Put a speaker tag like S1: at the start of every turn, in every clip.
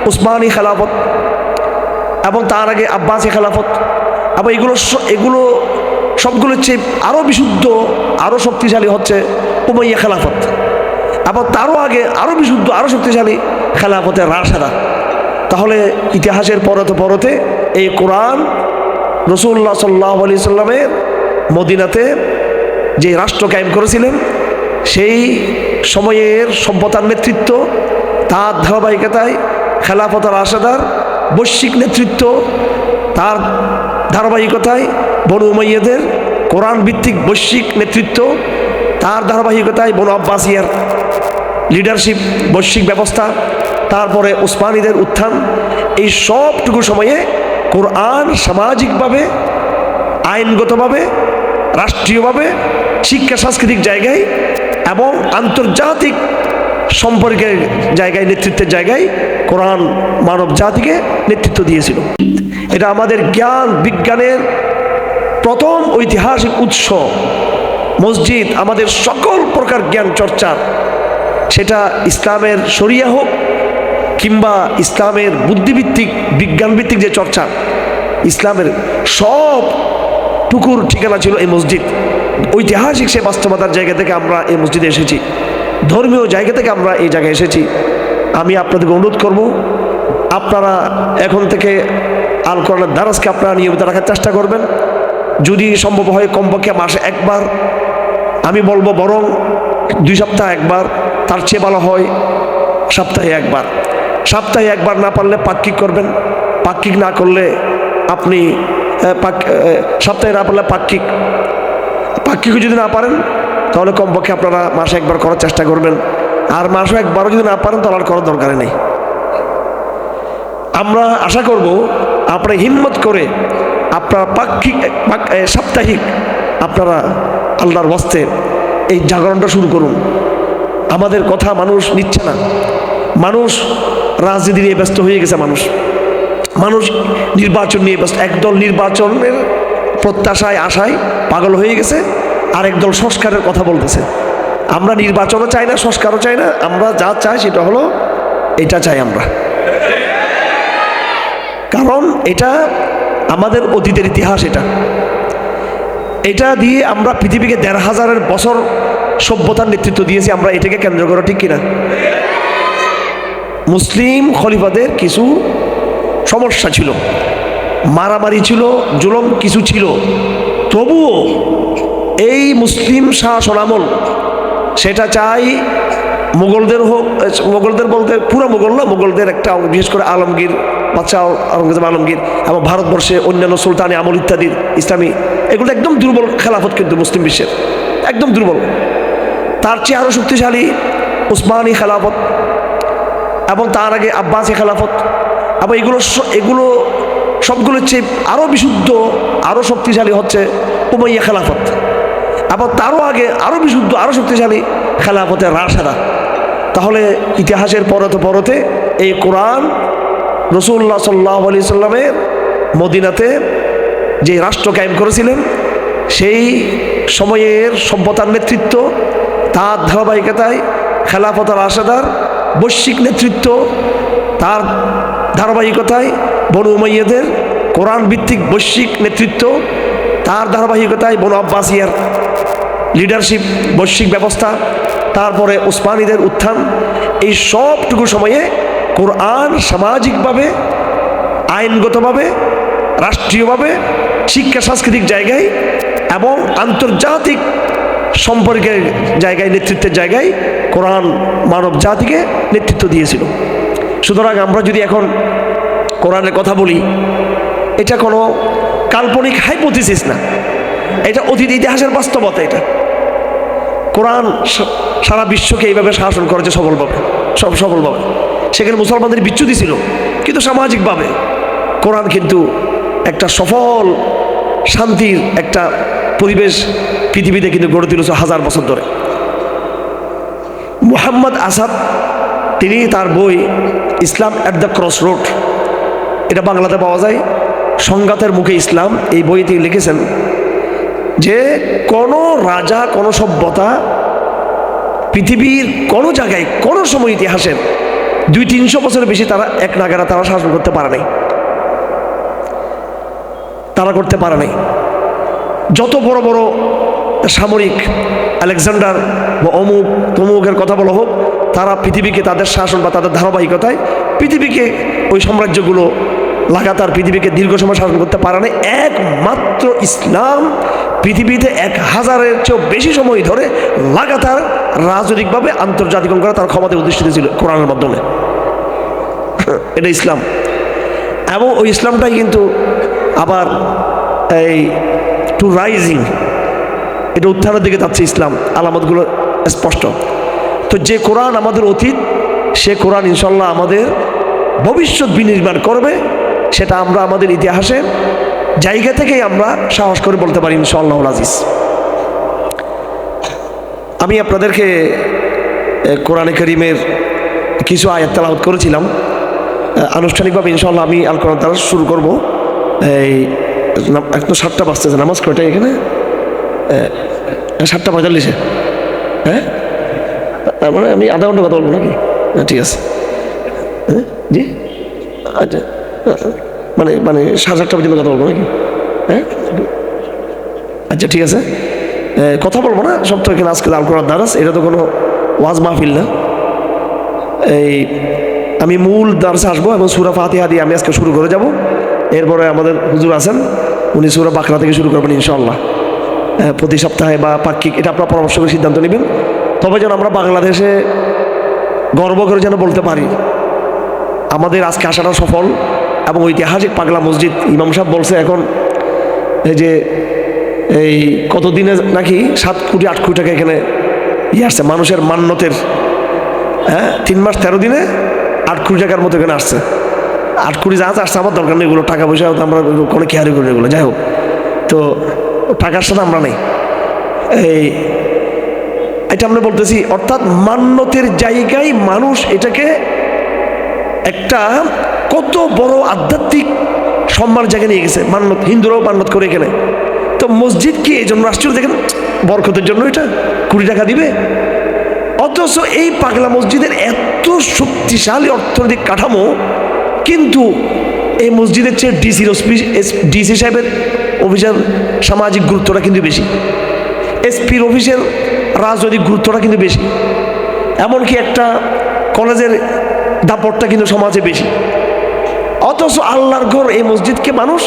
S1: উসমানী খেলাফত এবং তার আগে আব্বাসী খেলাফত, এবং এগুলো সবগুলোর চেয়ে আরও বিশুদ্ধ, আরও শক্তিশালী হচ্ছে উমাইয়া খেলাফত, এবং তারও আগে আরও বিশুদ্ধ, আরও শক্তিশালী খেলাফতের রাশেদা। তাহলে ইতিহাসের পরতে পরতে এই কোরআন রাসূলুল্লাহ সাল্লাল্লাহু আলাইহি সাল্লামের মদিনাতে যে রাষ্ট্র কায়েম করেছিলেন, সেই সময়ের সভ্যতার নেতৃত্ব, তার ধারাবাহিকতায় খেলাফত রাশেদার বৈশ্বিক নেতৃত্ব, তার ধারাবাহিকতায় বনু উমাইয়াদের কোরআন ভিত্তিক বৈশ্বিক নেতৃত্ব, তার ধারাবাহিকতায় বনু আব্বাসিয়ার লিডারশিপ বৈশ্বিক ব্যবস্থা, তারপরে উসমানীদের উত্থান, এই সবটুকু সময়ে কোরআন সামাজিকভাবে, আইনগতভাবে, রাষ্ট্রীয়ভাবে, শিক্ষা সাংস্কৃতিক জায়গায় এবং আন্তর্জাতিক সম্পর্কের জায়গায়, নেতৃত্বের জায়গায় কোরআন মানব জাতিকে নেতৃত্ব দিয়েছিল। এটা আমাদের জ্ঞান বিজ্ঞানের প্রথম ঐতিহাসিক উৎস। মসজিদ আমাদের সকল প্রকার জ্ঞান চর্চার, সেটা ইসলামের শরিয়া হোক কিংবা ইসলামের বুদ্ধিভিত্তিক বিজ্ঞানভিত্তিক যে চর্চা, ইসলামের সব টুকুর ঠিকানা ছিল এই মসজিদ। ঐতিহাসিক সে বাস্তবতার জায়গা থেকে আমরা এই মসজিদে এসেছি, ধর্মীয় জায়গা থেকে আমরা এই জায়গায় এসেছি। আমি আপনাদেরকে অনুরোধ করব, আপনারা এখন থেকে আল কোরআনের দারাজকে আপনারা নিয়মিত রাখার চেষ্টা করবেন। যদি সম্ভব হয় কমপক্ষে মাসে একবার, আমি বলবো বরং 2 সপ্তাহে একবার, তার চেয়ে ভালো হয় সপ্তাহে একবার। সপ্তাহে একবার না পারলে পাক্ষিক করবেন, পাক্ষিক না করলে আপনি সপ্তাহে না পারলে পাক্ষিকও যদি না পারেন তাহলে কমপক্ষে আপনারা মাসে একবার করার চেষ্টা করবেন। আর মাসে একবারও যদি না পারেন তাহলে আর করার দরকার নেই। আমরা আশা করব আপনারা হিম্মত করে আপনারা সাপ্তাহিক আপনারা আল্লাহর ওয়াস্তে এই জাগরণটা শুরু করুন। আমাদের কথা মানুষ নিচ্ছে না, মানুষ রাজনীতি নিয়ে ব্যস্ত হয়ে গেছে, মানুষ নির্বাচন নিয়ে ব্যস্ত। একদল নির্বাচনের প্রত্যাশায় আশায় পাগল হয়ে গেছে, আর একদল সংস্কারের কথা বলতেছে। আমরা নির্বাচনও চাই না, সংস্কারও চাই না, আমরা যা চাই সেটা হলো এটা চাই আমরা, কারণ এটা আমাদের অতীতের ইতিহাস। এটা দিয়ে আমরা পৃথিবীকে ১৫০০ বছর সভ্যতার নেতৃত্ব দিয়েছি আমরা, এটাকে কেন্দ্র করে, ঠিক কিনা? মুসলিম খলিফাদের কিছু সমস্যা ছিল, মারামারি ছিল, জুলুম কিছু ছিল, তবুও এই মুসলিম শাসন আমল, সেটা চাই মুঘলদের হোক, মুঘলদের বলতে পুরো মুঘল না, মুঘলদের একটা বিশেষ করে আলমগীর বাদশাহ আওরঙ্গজেব আলমগীর এবং ভারতবর্ষে অন্যান্য সুলতানি আমল ইত্যাদির ইসলামী, এগুলো একদম দুর্বল খেলাফত, কিন্তু মুসলিম বিশ্বের একদম দুর্বল। তার চেয়ে আরও শক্তিশালী উসমানী খেলাফত এবং তার আগে আব্বাসী খেলাফত, এবং এগুলো সবগুলোর চেয়ে আরও বিশুদ্ধ, আরও শক্তিশালী হচ্ছে উমাইয়া খেলাফত, এবং তারও আগে আরও বিশুদ্ধ, আরও শক্তিশালী খেলাফতের রাশেদা। তাহলে ইতিহাসের পরতে পরতে এই কোরআন রাসূলুল্লাহ সাল্লাল্লাহু আলাইহি সাল্লামের মদিনাতে যে রাষ্ট্র কায়েম করেছিলেন, সেই সময়ের সভ্যতার নেতৃত্ব, তার ধারাবাহিকতায় খেলাফত রাশেদার বৈশ্বিক নেতৃত্ব, তার ধারাবাহিকতায় বনু উমাইয়াদের কোরআন ভিত্তিক বৈশ্বিক নেতৃত্ব, তার ধারাবাহিকতায় বনু আব্বাসিয়ার লিডারশিপ বৈশ্বিক ব্যবস্থা, তারপরে উসমানীদের উত্থান, এই সবটুকু সময়ে কোরআন সামাজিকভাবে, আইনগতভাবে, রাষ্ট্রীয়ভাবে, শিক্ষা সাংস্কৃতিক জায়গায় এবং আন্তর্জাতিক সম্পর্কের জায়গায়, নেতৃত্বের জায়গায় কোরআন মানব জাতিকে নেতৃত্ব দিয়েছিল। সুতরাং আমরা যদি এখন কোরআনের কথা বলি, এটা কোনো কাল্পনিক হাইপোথিসিস না, এটা অতীত ইতিহাসের বাস্তবতা। এটা কোরআন সারা বিশ্বকে এইভাবে শাসন করেছে সফলভাবে। সেখানে মুসলমানদের বিচ্যুতি ছিল, কিন্তু সামাজিকভাবে কোরআন কিন্তু একটা সফল শান্তির একটা পরিবেশ পৃথিবীতে কিন্তু গড়ে তুলেছে 1000 বছর ধরে। মুহাম্মদ আসাদ তিনি তার বই ইসলাম অ্যাট দ্য ক্রস রোড, এটা বাংলাতে পাওয়া যায়, সংঘাতের মুখে ইসলাম, এই বই তিনি লিখেছেন যে কোনো রাজা, কোনো সভ্যতা পৃথিবীর কোনো জায়গায় কোনো সময় ইতিহাসের 200-300 বছরের বেশি তারা এক নাগারা তারা শাসন করতে পারে নাই, তারা করতে পারে নাই। যত বড় বড় সামরিক আলেকজান্ডার বা অমুক তমুকের কথা বলা হোক, তারা পৃথিবীকে তাদের শাসন বা তাদের ধারাবাহিকতায় পৃথিবীকে ওই সাম্রাজ্যগুলো লাগাতার পৃথিবীকে দীর্ঘ সময় শাসন করতে পারে না। একমাত্র ইসলাম পৃথিবীতে 1000-এর চেয়েও বেশি সময় ধরে লাগাতার রাজনৈতিকভাবে আন্তর্জাতিকরণ করা তার ক্ষমতায় অধিষ্ঠিত ছিল কোরআনের মাধ্যমে। এটা ইসলাম। এবং ওই ইসলামটাই কিন্তু আবার এই টু রাইজিং, এটা উত্থানের দিকে যাচ্ছে ইসলাম, আলামতগুলো স্পষ্ট। তো যে কোরআন আমাদের অতীত, সে কোরআন ইনশাল্লাহ আমাদের ভবিষ্যৎ বিনির্মাণ করবে, সেটা আমরা আমাদের ইতিহাসের জায়গা থেকেই আমরা সাহস করে বলতে পারি ইনশাআল্লাহ আজিজ। আমি আপনাদেরকে কোরআনে কারীমের কিছু আয়াত তেলাওয়াত করেছিলাম। আনুষ্ঠানিকভাবে ইনশাআল্লাহ আমি আল কোরআন তালাওয়াত শুরু করব। এই একটু 7টা বাজতেছে, নামাজ কয়টা এখানে? 7:45। হ্যাঁ, মানে আমি আধা ঘন্টা কথা বলবো নাকি? ঠিক আছে। হ্যাঁ জি, আচ্ছা, মানে 7:30 পর্যন্ত কথা বলবো নাকি? হ্যাঁ আচ্ছা ঠিক আছে, কথা বলবো না সব তো। এখানে আজকে আল কোরআন দারাস, এটা তো কোনো ওয়াজ মাহফিল না। এই আমি মূল দারসে আসবো এবং সূরা ফাতিহা দিয়ে আমি আজকে শুরু করে যাব। এরপরে আমাদের হুজুর আছেন, উনি সূরা বাকরা থেকে শুরু করবেন ইনশাআল্লাহ। প্রতি সপ্তাহে বা পাক্ষিক, এটা আপনার পরামর্শ করে সিদ্ধান্ত নেবেন। তবে যেন আমরা বাংলাদেশে গর্ব করে যেন বলতে পারি আমাদের আজকে আসাটা সফল। এবং ঐতিহাসিক পাগলা মসজিদ, ইমাম সাহেব বলছে এখন এই যে এই কতদিনে নাকি 7 কোটি 8 কোটি টাকা এখানে আসছে মানুষের মান্যতের। 3 মাস 13 দিনে 8 কোটি টাকার মতো এখানে আসছে। 8 কোটি যা আসছে আমার দরকার নেই, এগুলো টাকা পয়সা আমরা কোনো কেয়ারি করি এগুলো, যাই হোক। তো টাকার সাথে আমরা নেই, এটা আমরা বলতেছি। অর্থাৎ মান্যতের জায়গায় মানুষ এটাকে একটা কত বড় আধ্যাত্মিক সম্মান জায়গায় নিয়ে গেছে। মান্যত, হিন্দুরাও মান্যত করে এখানে। তো মসজিদ কি এই জন্য রাষ্ট্রীয় দেখেন বরকতের জন্য এটা 20 কোটি টাকা দিবে? অথচ এই পাগলা মসজিদের এত শক্তিশালী অর্থনৈতিক কাঠামো, কিন্তু এই মসজিদের চেয়ে ডিসি সাহেবের অফিসের সামাজিক গুরুত্বটা কিন্তু বেশি, এসপির অফিসের রাজনৈতিক গুরুত্বটা কিন্তু বেশি, এমনকি একটা কলেজের দাপটটা কিন্তু সমাজে বেশি। অথচ আল্লাহর ঘর এই মসজিদকে মানুষ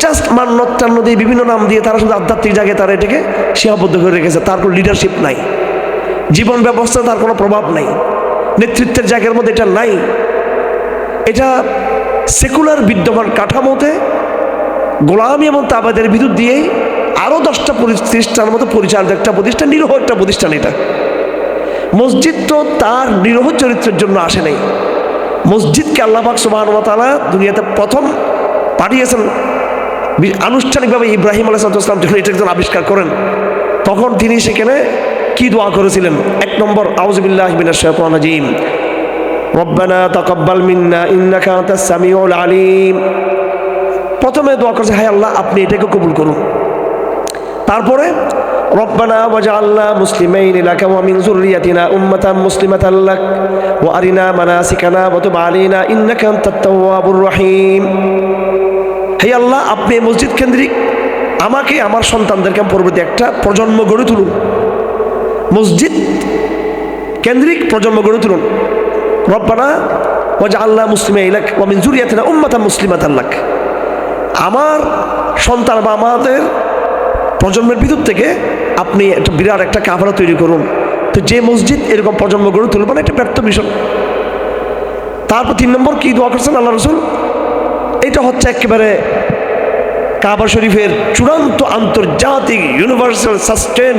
S1: জাস্ট মান্যত টান্ন দিয়ে বিভিন্ন নাম দিয়ে তারা শুধু আধ্যাত্মিক জায়গায় তারা এটাকে সীমাবদ্ধ করে রেখেছে। তার কোনো লিডারশিপ নাই, জীবন ব্যবস্থা তার কোনো প্রভাব নাই, নেতৃত্বের জায়গার মধ্যে এটা নাই। এটা সেকুলার বিদ্যমান কাঠামোতে গোলামি এবং তাবাদের ভিতর দিয়েই আরও 10টা প্রতিষ্ঠানের মতো পরিচালিত একটা প্রতিষ্ঠান, নিরহ একটা প্রতিষ্ঠান। এটা মসজিদ তো তার নিরহ চরিত্রের জন্য আসে নাই। মসজিদকে আল্লাহ পাক সুবহানাহু ওয়া তাআলা দুনিয়াতে প্রথম পাঠিয়েছেন আনুষ্ঠানিকভাবে ইব্রাহিম আলাইহিস সালাম যখন এটা একজন আবিষ্কার করেন, তখন তিনি সেখানে কি দোয়া করেছিলেন? 1 নম্বর, আউযু বিল্লাহি মিনাশ শাইতানির রাজীম, রব্বানা তাকাব্বাল মিন্না ইন্নাকা আনতাস সামিউল আলিম। প্রথমে দোয়া করেছে, হায় আল্লাহ আপনি এটাকে কবুল করুন। তারপরে রব্বানা ওয়াজআলনা মুসলিমাইনি লাকা ওয়া মিন যুররিয়াতিনা উম্মাতান মুসলিমাতান লাক ওয়া আরিনা মানাসিকানা ওয়া তুব আলাইনা ইন্নাকা আনতাত তাওয়াবুর রহিম। হে আল্লাহ আপনি এই মসজিদ কেন্দ্রিক আমাকে, আমার সন্তানদেরকে পরবর্তী একটা প্রজন্ম গড়ে তুলুন, মসজিদ কেন্দ্রিক প্রজন্ম গড়ে তুলুন। রব্বানা ওয়াজআলনা মুসলিমাইনি লাক ওয়া মিন যুররিয়াতিনা উম্মাতান মুসলিমাতান লাক, আমার সন্তান বা আমাদের প্রজন্মের ভিতর থেকে আপনি একটা বিরাট একটা কাফেলা তৈরি করুন। তো যে মসজিদ এরকম প্রজন্ম গড়ে তুলবে না, এটা ব্যর্থ মিশন। তারপর 3 নম্বর কি দোয়া করছেন আল্লাহ রসুল? এটা হচ্ছে একেবারে কাবা শরীফের চূড়ান্ত আন্তর্জাতিক ইউনিভার্সাল সাস্টেন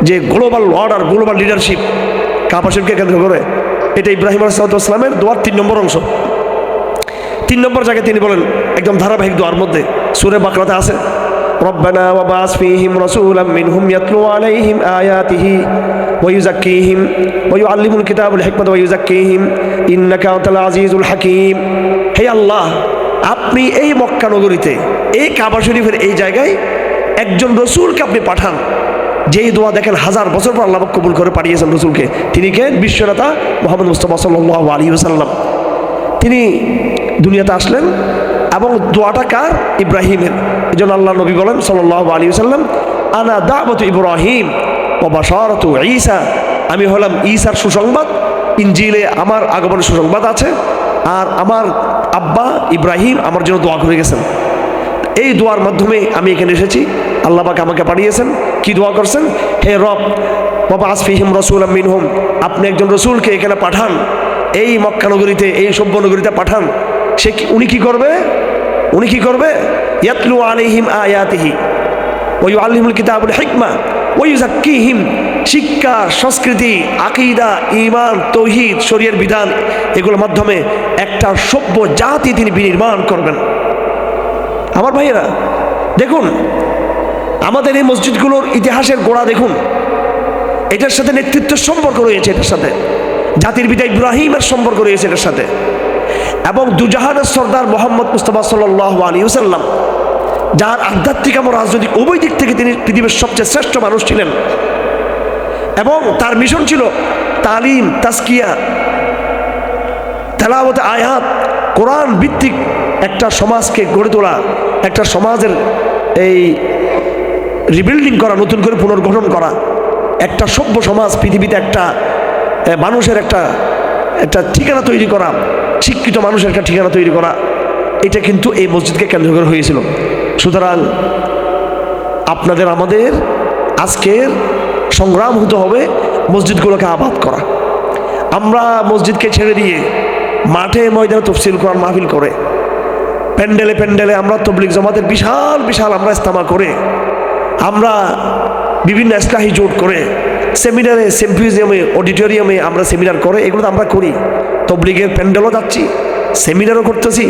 S1: যে গ্লোবাল অর্ডার, গ্লোবাল লিডারশিপ কাবা শরীফকে কেন্দ্র করে। এটা ইব্রাহিম আলাইহিস সালামের দোয়ার 3 নম্বর অংশ। 3 নম্বর জায়গায় তিনি বলেন, একদম ধারাবাহিক দোয়ার মধ্যে সূরা বাকরাতে আছে, রব্বানা ওয়াবাস ফীহিম রাসূলাম মিনহুম ইয়াতলু আলাইহিম আয়াতিহি ওয়া ইউযাক্কিহিম ওয়া ইউআল্লিমুল কিতাবা ওয়াল হিকমাতা ওয়া ইউযাক্কিহিম ইন্নাকা আনতাল আজিজুল হাকীম। হে আল্লাহ আপনি এই মক্কা নগরীতে, এই কাবা শরীফের এই জায়গায় একজন রসূলকে আপনি পাঠান, যেই দোয়া দেখেন হাজার বছর পর আল্লাহ পাক কবুল করে পাঠিয়েছেন রসুলকে, তিনি কে? বিশ্বনেতা মুহাম্মদ মুস্তাফা সাল্লাল্লাহু আলাইহি ওয়াসাল্লাম। তিনি দুনিয়াতে আসলেন এবং দোয়াটা কার? ইব্রাহিমের। এই জন্য আল্লাহ নবী বলেন সাল্লাল্লাহু আলাইহি ওয়াসাল্লাম, আনা দাওয়াতু ইব্রাহিম ওয়া বাশারাতু ঈসা, আমি হলাম ঈসার সুসংবাদ, ইনজিলে আমার আগমনের সুসংবাদ আছে, আর আমার আব্বা ইব্রাহিম আমার জন্য দোয়া করে গেছেন। এই দোয়ার মাধ্যমে আমি এখানে এসেছি, আল্লাহ পাক আমাকে পাঠিয়েছেন। কি দোয়া করছেন? হে রব, ওয়াবআস ফীহিম রাসূলাম মিনহুম, আপনি একজন রসুলকে এখানে পাঠান, এই মক্কা নগরীতে, এই সভ্য নগরীতে পাঠান। উনি কি করবে? উনি কি করবে? ইয়াতলু আলাইহিম আয়াতিহি ওয়া ইউআল্লিমুল কিতাবুল হিকমা ওয়া ইউযাক্কিহিম, শিক্ষা, সংস্কৃতি, আকীদা, ঈমান, তাওহীদ, শরীয়তের বিধান, এগুলোর মাধ্যমে একটা সভ্য জাতি তিনি বিনির্মাণ করবেন। আমার ভাইয়েরা দেখুন, আমাদের এই মসজিদগুলোর ইতিহাসের গোড়া দেখুন, এটার সাথে নেতৃত্বের সম্পর্ক রয়েছে, এটার সাথে জাতির পিতা ইব্রাহিমের সম্পর্ক রয়েছে এটার সাথে, এবং দুজাহানের সর্দার মুহাম্মদ মুস্তাফা সাল্লাল্লাহু আলাইহি ওয়াসাল্লাম, যার আধ্যাত্মিক এবং রাজনৈতিক উভয় দিক থেকে তিনি পৃথিবীর সবচেয়ে শ্রেষ্ঠ মানুষ ছিলেন, এবং তার মিশন ছিল তালিম, তাজকিয়া, তেলাওয়াত আয়াত, কোরআন ভিত্তিক একটা সমাজকে গড়ে তোলা, একটা সমাজের এই রিবিল্ডিং করা, নতুন করে পুনর্গঠন করা, একটা সভ্য সমাজ পৃথিবীতে একটা মানুষের একটা ঠিকানা তৈরি করা, শিক্ষিত মানুষের একটা ঠিকানা তৈরি করা, এটা কিন্তু এই মসজিদকে কেন্দ্র করে হয়েছিল। সুতরাং আপনাদের আমাদের আজকের সংগ্রাম হতে হবে মসজিদগুলোকে আবাদ করা। আমরা মসজিদকে ছেড়ে দিয়ে মাঠে ময়দানে তাফসীর কোরআন মাহফিল করে, প্যান্ডেলে প্যান্ডেলে আমরা তাবলীগ জামাতের বিশাল বিশাল আমরা ইজতেমা করে, আমরা বিভিন্ন ইসলাহি জোট করে, সেমিনারে, সিম্পোজিয়ামে, অডিটোরিয়ামে আমরা সেমিনার করে, এগুলো তো আমরা করি। তাবলীগের প্যান্ডেলও যাচ্ছি, সেমিনারও করতেছি,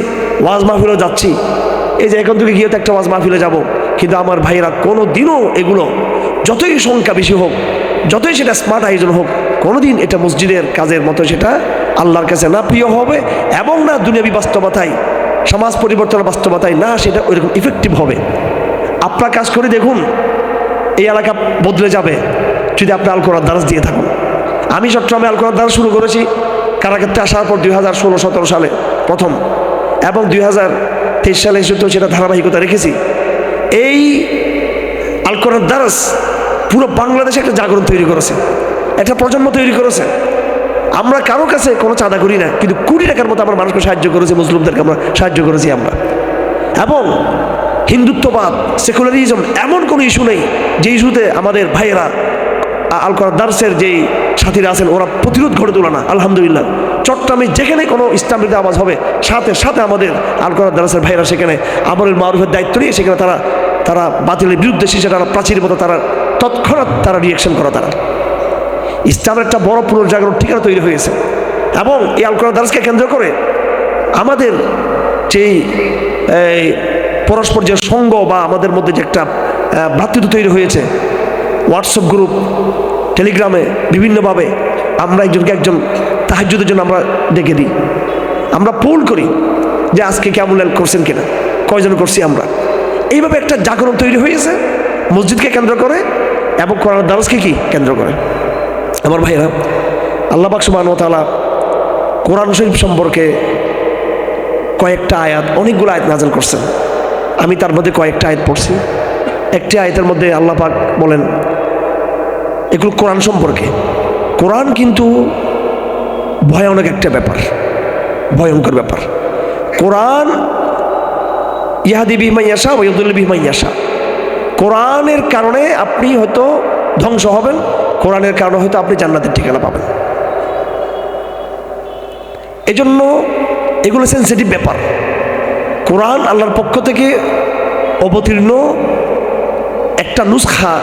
S1: ওয়াজ মাহফিলও যাচ্ছি। এই যে এখন থেকে গিয়ে তো একটা ওয়াজ মাহফিলে যাব, কিন্তু আমার ভাইয়েরা কোনো দিনও এগুলো, যতই সংখ্যা বেশি হোক, যতই সেটা স্মার্ট আয়োজন হোক, কোনোদিন এটা মসজিদের কাজের মতো সেটা আল্লাহর কাছে না প্রিয় হবে, এবং না দুনিয়াবী বাস্তবতায়, সমাজ পরিবর্তনের বাস্তবতায় না সেটা ওইরকম ইফেক্টিভ হবে। আপনার কাজ করে দেখুন, এই এলাকা বদলে যাবে যদি আপনি আল কোরআন দারাজ দিয়ে থাকুন। আমি চট্টগ্রামে আল কোরআন দারাজ শুরু করেছি কারাগারতে আসার পর 2016-17 সালে প্রথম, এবং 2023 সালে এসে তো সেটা ধারাবাহিকতা রেখেছি। এই আল কোরআন দারাজ পুরো বাংলাদেশে একটা জাগরণ তৈরি করেছে, একটা প্রজন্ম তৈরি করেছে। আমরা কারো কাছে কোনো চাঁদা করি না, কিন্তু কোটি টাকার মতো আমরা মানুষকে সাহায্য করেছি, মুসলিমদেরকে আমরা সাহায্য করেছি আমরা। এবং হিন্দুত্ববাদ, সেকুলারিজম, এমন কোনো ইস্যু নেই যে ইস্যুতে আমাদের ভাইয়েরা আল কোরআন দারসের যেই সাথীরা আছেন ওরা প্রতিরোধ গড়ে তোলা না। আলহামদুলিল্লাহ, চট্টগ্রামে যেখানে কোনো ইসলাম বিরোধী আওয়াজ হবে, সাথে সাথে আমাদের আল কোরআন দারসের ভাইয়েরা সেখানে আমরুল মারুফের দায়িত্ব নিয়ে সেখানে তারা বাতিলের বিরুদ্ধে সেটা প্রাচীর মতো তারা তৎক্ষণাৎ তারা রিয়াকশন করা, তারা ইসলামের একটা বড় পুনর্জাগরণ ঠিকানা তৈরি হয়েছে। এবং এই আল কোরআন দারসকে কেন্দ্র করে আমাদের যেই পরস্পর যে সঙ্গ বা আমাদের মধ্যে যে একটা ভ্রাতৃত্ব তৈরি হয়েছে, হোয়াটসঅ্যাপ গ্রুপ, টেলিগ্রামে বিভিন্নভাবে আমরা একজনকে একজন তাহাজ্জুদের জন্য আমরা ডেকে দিই, আমরা পোল করি যে আজকে কেমন করছেন কিনা, কয়জন করছি আমরা। এইভাবে একটা জাগরণ তৈরি হয়েছে মসজিদকে কেন্দ্র করে এবং কোরআন দারসকে কি কেন্দ্র করে। আমার ভাইরা, আল্লাহ পাক সুবহানাহু ওয়া তাআলা কোরআন শরীফ সম্পর্কে কয়েকটা আয়াত, অনেকগুলো আয়াত নাযিল করছেন। আমি তার মধ্যে কয়েকটা আয়াত পড়ছি। একটি আয়াতের মধ্যে আল্লাহ পাক বলেন, এগুলো কোরআন সম্পর্কে। কোরআন কিন্তু ভয়ানক একটা ব্যাপার, ভয়ঙ্কর ব্যাপার। কোরআন ইয়াহদি বিহি মান ইয়াশা ওয়া ইউদিল্লু বিহি মান ইয়াশা। কোরআনের কারণে আপনি হয়তো ধ্বংস হবেন, কোরআনের কারণে হয়তো আপনি জান্নাতের ঠিকানা পাবেন। এজন্য এগুলো সেন্সিটিভ ব্যাপার। কোরআন আল্লাহর পক্ষ থেকে অবতীর্ণ একটা নুসখা,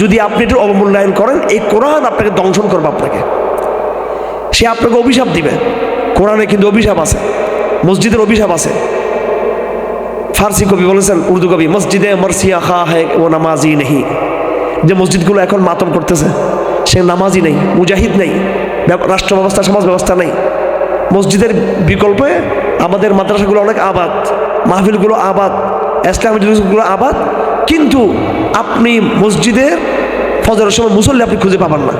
S1: যদি আপনি এটার অবমূল্যায়ন করেন, এই কোরআন আপনাকে দংশন করবে, সে আপনাকে অভিশাপ দিবে। কোরআনে কিন্তু অভিশাপ আছে, মসজিদের অভিশাপ আছে। ফার্সি কবি বলেছেন, উর্দু কবি, মসজিদে মরসিয়া খা হ্যায় ও নামাজি নেই। যে মসজিদগুলো এখন মাতম করতেছে, সে নামাজি নেই, মুজাহিদ নেই, রাষ্ট্র ব্যবস্থা, সমাজ ব্যবস্থা নেই। মসজিদের বিকল্পে আমাদের মাদ্রাসাগুলো অনেক আবাদ, মাহফিলগুলো আবাদ, ইসলামী জিনিসগুলো আবাদ, কিন্তু আপনি মসজিদের ফজরের সময় মুসল্লি আপনি খুঁজে পাবেন না।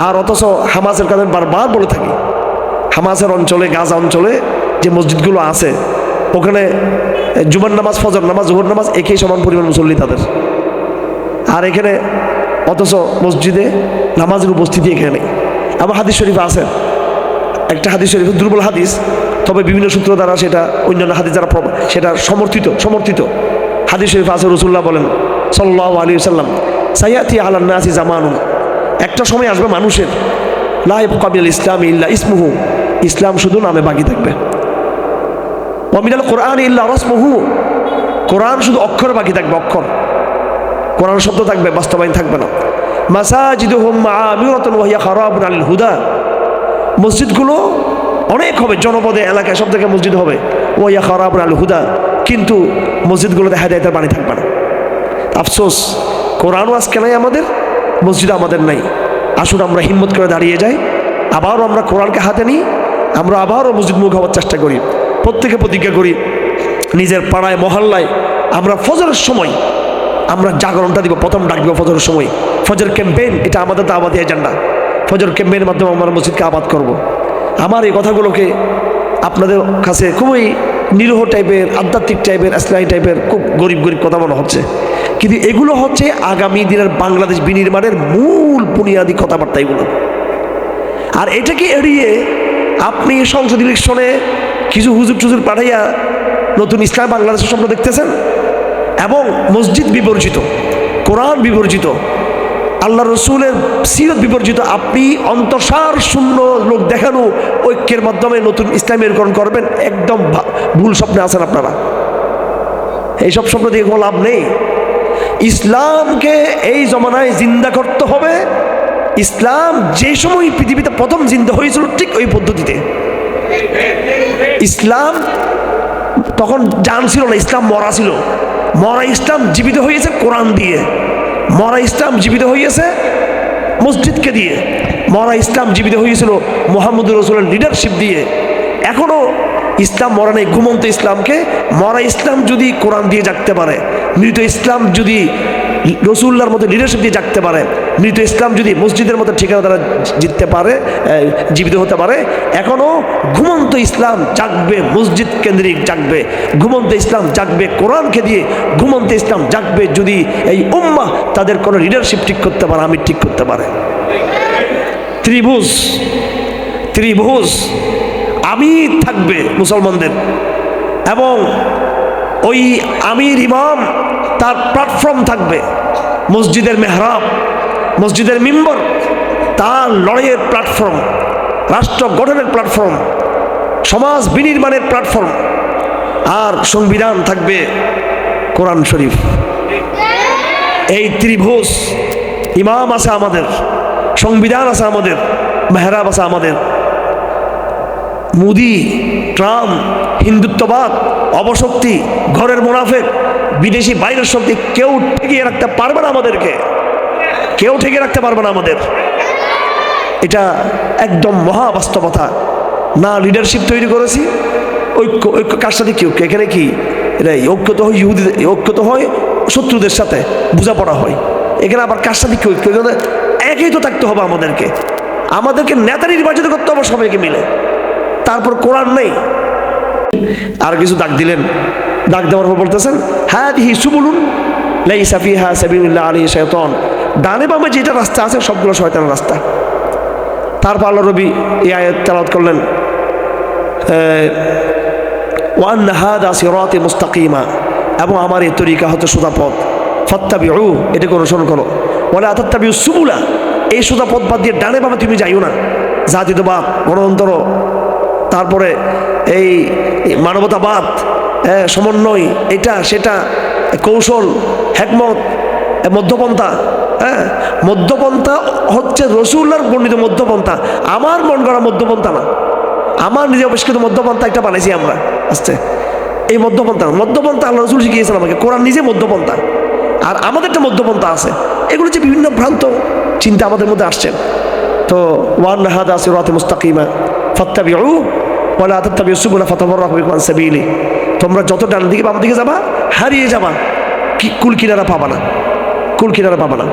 S1: আর অথচ হামাসের কাছে বারবার বলে থাকি, হামাসের অঞ্চলে, গাজা অঞ্চলে যে মসজিদগুলো আছে ওখানে জুমার নামাজ, ফজর নামাজ, জোহর নামাজ একই সমান পরিমাণ মুসল্লি তাদের। আর এখানে অথচ মসজিদে নামাজের উপস্থিতি এখানে নেই। আবার হাদিস শরীফে আছে, একটা হাদিস শরীফ দুর্বল হাদিস, তবে বিভিন্ন সূত্র দ্বারা সেটা অন্যান্য হাদিস দ্বারা সেটা সমর্থিত হাদিস শরীফ আছে। রাসূলুল্লাহ বলেন সাল্লাল্লাহু আলাইহি ওয়াসাল্লাম, সায়াতি আলান নাসি জামানুন, একটা সময় আসবে মানুষের, লা ইয়াবকা মিনাল ইসলামি ইল্লা ইসমুহু, ইসলাম শুধু নামে বাকি থাকবে। ওয়া মিনাল কুরআনি ইল্লা রাসমুহু, কোরআন শুধু অক্ষর বাকি থাকবে, অক্ষর, কোরআন শব্দ থাকবে, বাস্তবায়ন থাকবে না। মাসাজিদুহুম মাআমিরাতুন ওয়া হিয়া খারাবুন আলিল হুদা, মসজিদগুলো অনেক হবে, জনপদে এলাকায় সব জায়গায় মসজিদ হবে, ওয়া হিয়া খারাবুন আলিল হুদা, কিন্তু মসজিদগুলোতে হেদায়েতের বাণী থাকবে না। আফসোস, কোরআনও আজকে নাই আমাদের, মসজিদ আমাদের নাই। আসুন আমরা হিম্মত করে দাঁড়িয়ে যাই, আবারও আমরা কোরআনকে হাতে নিই, আমরা আবারও মসজিদ মুখ হওয়ার চেষ্টা করি। প্রত্যেকে প্রতিজ্ঞা করি, নিজের পাড়ায় মহল্লায় আমরা ফজরের সময় আমরা জাগরণটা দিব, প্রথম ডাক দিব ফজরের সময়। ফজর ক্যাম্পেইন, এটা আমাদের দাওয়াতি এজেন্ডা। ফজর ক্যাম্পেইনের মাধ্যমে আমরা মসজিদকে আবাদ করব। আমার এই কথাগুলোকে আপনাদের কাছে খুবই নিরীহ টাইপের, আধ্যাত্মিক টাইপের, ইসলামী টাইপের, খুব গরিব কথা মনে হচ্ছে, কিন্তু এগুলো হচ্ছে আগামী দিনের বাংলাদেশ বিনির্মাণের মূল বুনিয়াদী কথাবার্তা এগুলো। আর এটাকে এড়িয়ে আপনি সংসদ ইলেকশনে কিছু হুজুর টুজুর পাঠাইয়া নতুন ইসলাম বাংলাদেশের স্বপ্ন দেখতেছেন, এবং মসজিদ বিবর্জিত, কোরআন বিবর্জিত, আল্লাহ রসুলের সিরত বিবর্জিত, আপনি অন্তঃসার শূন্য লোক দেখানো ঐক্যের মাধ্যমে নতুন ইসলামীকরণ করবেন, একদম ভুল স্বপ্নে আছেন আপনারা। এইসব স্বপ্ন দিয়ে কোনো লাভ নেই। ইসলামকে এই জমানায় জিন্দা করতে হবে। ইসলাম যে সময় পৃথিবীতে প্রথম জিন্দা হয়েছিল ঠিক ওই পদ্ধতিতে। ইসলাম তখন জান ছিল না, ইসলাম মরা ছিল। মরা ইসলাম জীবিত হয়েছে কোরআন দিয়ে, মরা ইসলাম জীবিত হয়েছে মসজিদকে দিয়ে, মরা ইসলাম জীবিত হয়েছিল মুহাম্মদুর রাসূলের লিডারশিপ দিয়ে। এখনো ইসলাম মরা নেই, ঘুমন্ত ইসলামকে, মরা ইসলাম যদি কোরআন দিয়ে জাগতে পারে, মৃত ইসলাম যদি রসুল্লাহর মতো লিডারশিপ দিয়ে জাগতে পারে, মৃত ইসলাম যদি মসজিদের মতো ঠিকানা দ্বারা জিততে পারে, জীবিত হতে পারে, এখনও ঘুমন্ত ইসলাম জাগবে, মসজিদ কেন্দ্রিক জাগবে, ঘুমন্ত ইসলাম জাগবে কোরআনকে দিয়ে, ঘুমন্ত ইসলাম জাগবে যদি এই উম্মাহ তাদের কোনো লিডারশিপ ঠিক করতে পারে, আমির ঠিক করতে পারে। ত্রিভুজ আমির থাকবে মুসলমানদের, এবং ওই আমির ইমাম তার প্ল্যাটফর্ম থাকবে মসজিদের মেহরাব, মসজিদের মিম্বর, তার লড়াইয়ের প্ল্যাটফর্ম, রাষ্ট্র গঠনের প্ল্যাটফর্ম, সমাজ বিনির্মাণের প্ল্যাটফর্ম। আর সংবিধান থাকবে কোরআন শরীফ। এই ত্রিভুজ, ইমাম আছে আমাদের, সংবিধান আছে আমাদের, মেহরাব আছে আমাদের। মোদি, ট্রাম্প, হিন্দুত্ববাদ, অবশক্তি, ঘরের মুনাফিক, বিদেশি বাইরের শক্তি কেউ ঠেকিয়ে রাখতে পারবে না আমাদেরকে, কেউ ঠেকিয়ে রাখতে পারবে না আমাদের। এটা একদম মহাবাস্তবতা। না লিডারশিপ তৈরি করেছি, ঐক্য কার সাথে কি ঐক্য? এখানে কি এটা ঐক্য তো হয় ইহুদি, ঐক্য তো হয় শত্রুদের সাথে, বোঝাপড়া হয়। এখানে আবার কার সাথে কি ঐক্য? একই তো থাকতে হবে আমাদেরকে, আমাদেরকে নেতা নির্বাচিত করতে হবে সবাইকে মিলে। তারপর কোরআন নেই। আর কিছু ডাক দিলেন, ডাক দেওয়ার পর বলতেছেন হাদিহি সুবুলুন লাইসা ফিহা সাবিলুল্লাহ আলাইহি শাইতান, ডানে বামে যেটা রাস্তা আছে সবগুলো শয়তানের রাস্তা। তারপর আল্লাহ নবী এই আয়াত তেলাওয়াত করলেন, ওয়া আন্না হাযা সিরাতি মুস্তাকিমা, এবং আমার এই তরিকা হচ্ছে সোজা পথ, ফাত্তাবিউ, এটাকে অনুসরণ করো, ওয়ালা তাত্তাবিউস সুবুলা, এই সোজা পথ বাদ দিয়ে ডানে বামে তুমি যাইও না। জাতীয়তাবাদ, গণতন্ত্র, তারপরে এই মানবতাবাদ, সমন্বয়, এটা সেটা, কৌশল, হেকমত, মধ্যপন্থা। মধ্যপন্থা হচ্ছে রাসূলুল্লাহর বর্ণিত মধ্যপন্থা, আমার মন গড়া মধ্যপন্থা না, আমার নিজে আবিষ্কৃত মধ্যপন্থা একটা বানাইছি আমরা আস্তে। এই মধ্যপন্থা আল্লাহ রাসূল শিখিয়েছেন আমাকে, কোরআন নিজে মধ্যপন্থা, আর আমাদের একটা মধ্যপন্থা আছে। এগুলো যে বিভিন্ন ভ্রান্ত চিন্তা আমাদের মধ্যে আসছেন। তো ওয়া আন্না হাযা সিরাতি মুস্তাকিমা ফাত্তাবিউ ওয়ালা তাত্তাবিউস সুবুলা ফাতাফাররাকু বিকুম আন সাবিলি, তোমরা যত ডান দিকে বাম দিকে যাবা হারিয়ে যাবা, কুল কিনারা পাবা না, কুল কিনারা পাবা না।